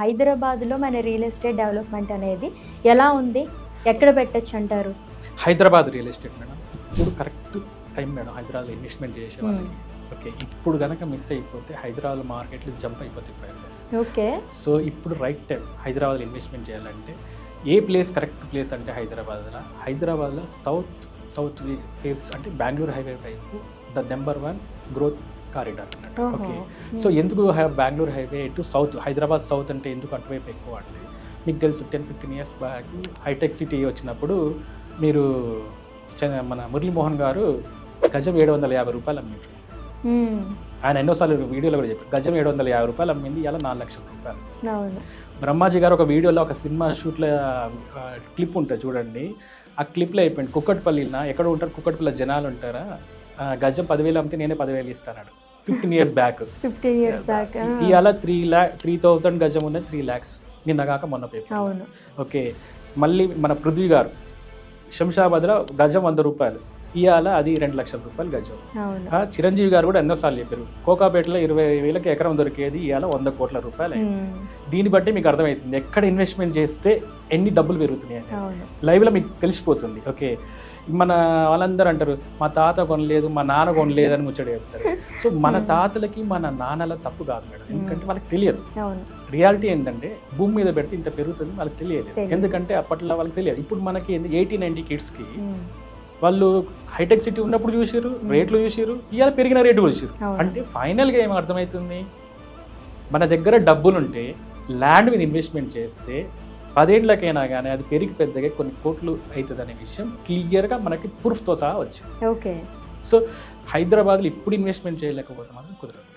హైదరాబాద్లో మన real estate development అనేది ఎలా ఉంది, ఎక్కడ పెట్టచ్చు అంటారు? హైదరాబాద్ రియల్ ఎస్టేట్ మేడం ఇప్పుడు కరెక్ట్ టైం మేడం హైదరాబాద్లో ఇన్వెస్ట్మెంట్ చేసే వాళ్ళకి. ఓకే, ఇప్పుడు కనుక మిస్ అయిపోతే హైదరాబాద్ మార్కెట్లో జంప్ అయిపోతాయి ప్రైసెస్. ఓకే, సో ఇప్పుడు రైట్ టైం హైదరాబాద్లో ఇన్వెస్ట్మెంట్ చేయాలంటే ఏ ప్లేస్ కరెక్ట్ ప్లేస్ అంటే హైదరాబాద్లో సౌత్ ఫేస్ అంటే బెంగళూరు హైవే వైపు ద నెంబర్ 1 గ్రోత్ కారిడార్ అన్నట్టు. ఓకే, సో ఎందుకు Bengaluru highway to south, Hyderabad south అంటే ఎందుకు అటువైపు ఎక్కువ అంటే మీకు తెలుసు 10-15 ఇయర్స్ బ్యాక్ హైటెక్ సిటీ వచ్చినప్పుడు మీరు మన మురళీమోహన్ గారు గజం 750 రూపాయలు అమ్మిండ్రు. ఆయన ఎన్నోసార్లు వీడియోలో కూడా చెప్పారు గజం 750 రూపాయలు అమ్మింది, ఇలా 4 లక్షల రూపాయలు. బ్రహ్మాజీ గారు ఒక వీడియోలో ఒక సినిమా షూట్లో క్లిప్ ఉంటుంది చూడండి, ఆ క్లిప్లో అయిపోయింది కుక్కట్పల్లిన ఎక్కడ ఉంటారు, కుక్కట్పల్లి జనాలు ఉంటారా, గజం 10,000 అమ్మితే నేనే 10,000 ఇస్తాను 15 ఇయర్స్ బ్యాక్. ఇవాళ 3,000 గజం ఉన్న 3 lakhs నిన్న కాక మొన్న పేపర్. ఓకే, మళ్ళీ మన పృథ్వీ గారు శంషాబాద్లో గజం 100 రూపాయలు, ఇవాళ అది 2 లక్షల రూపాయలు గజం. చిరంజీవి గారు కూడా ఎన్నోసార్లు చెప్పారు కోకాపేటలో 20,000కి ఎకరం దొరికేది ఇవాళ 100 కోట్ల రూపాయలు. దీన్ని బట్టి మీకు అర్థమవుతుంది ఎక్కడ ఇన్వెస్ట్మెంట్ చేస్తే ఎన్ని డబ్బులు పెరుగుతున్నాయి అని లైవ్లో మీకు తెలిసిపోతుంది. ఓకే, మన వాళ్ళందరూ అంటారు మా తాత కొనలేదు మా నాన్న కొనలేదు అని ముచ్చట చెప్తారు. సో మన తాతలకి మన నాన్నల తప్పు కాదు మేడం, ఎందుకంటే వాళ్ళకి తెలియదు. రియాలిటీ ఏంటంటే భూమి మీద పెడితే ఇంత పెరుగుతుంది వాళ్ళకి తెలియదు, ఎందుకంటే అప్పట్లో వాళ్ళకి తెలియదు. ఇప్పుడు మనకి 80-90 కిడ్స్కి వాళ్ళు హైటెక్ సిటీ ఉన్నప్పుడు చూసారు, రేట్లు చూసారు, ఇవాళ పెరిగిన రేటు చూసారు. అంటే ఫైనల్గా ఏం అర్థమవుతుంది, మన దగ్గర డబ్బులుంటే ల్యాండ్ మీద ఇన్వెస్ట్మెంట్ చేస్తే 10 ఏళ్ళకైనా కానీ అది పెరిగి పెద్దగా కొన్ని కోట్లు అవుతుంది అనే విషయం క్లియర్గా మనకి ప్రూఫ్తో సహా వచ్చింది. ఓకే, సో హైదరాబాద్లో ఇప్పుడు ఇన్వెస్ట్మెంట్ చేయలేకపోతే మాత్రం కుదరదు.